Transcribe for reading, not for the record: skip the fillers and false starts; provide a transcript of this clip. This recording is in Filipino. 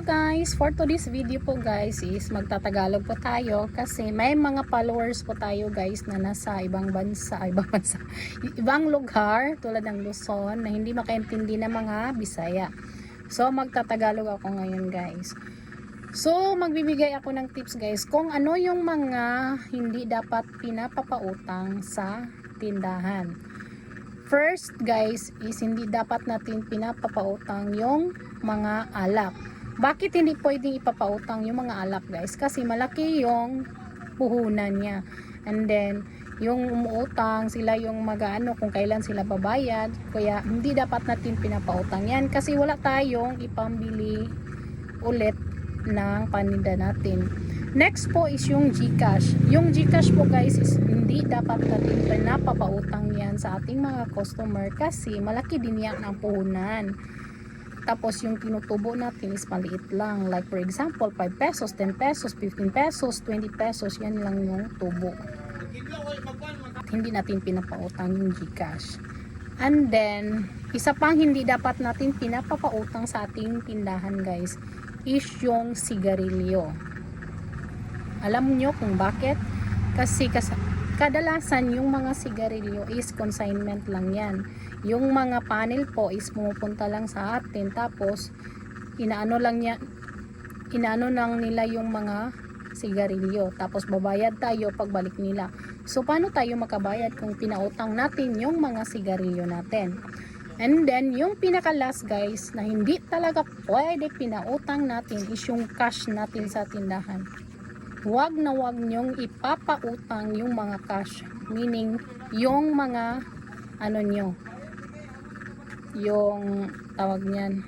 guys, for today's video po guys is magtatagalog po tayo kasi may mga followers po tayo guys na nasa ibang ibang lugar tulad ng Luzon na hindi makaintindi ng mga Bisaya. So magtatagalog ako ngayon guys. So magbibigay ako ng tips guys kung ano yung mga hindi dapat pinapapautang sa tindahan. First guys is hindi dapat natin pinapapautang yung mga alak. Bakit hindi pwedeng ipapautang yung mga alak guys? Kasi malaki yung puhunan niya. And then yung umuutang sila yung mag-ano kung kailan sila babayad. Kaya hindi dapat natin pinapautang yan kasi wala tayong ipambili ulit ng paninda natin. Next po is yung GCash. Yung GCash po guys is hindi dapat natin pinapapautang yan sa ating mga customer kasi malaki din yan ang puhunan. Tapos yung tinutubo natin is maliit lang. Like for example, 5 pesos, 10 pesos, 15 pesos, 20 pesos, yan lang yung tubo. Hindi natin pinapautang yung GCash. And then, isa pang hindi dapat natin pinapapautang sa ating tindahan guys is yung sigarilyo. Alam nyo kung bakit? Kasi kadalasan yung mga sigarilyo is consignment lang yan. Yung mga panel po is pumupunta lang sa atin tapos inaano lang nila yung mga sigarilyo tapos babayad tayo pagbalik nila. So paano tayo makabayad kung pinautang natin yung mga sigarilyo natin? And then yung pinaka last guys na hindi talaga pwede pinautang natin is yung cash natin sa tindahan. Wag na wag nyong ipapautang yung mga cash, meaning yung mga ano nyo, yung tawag niyan,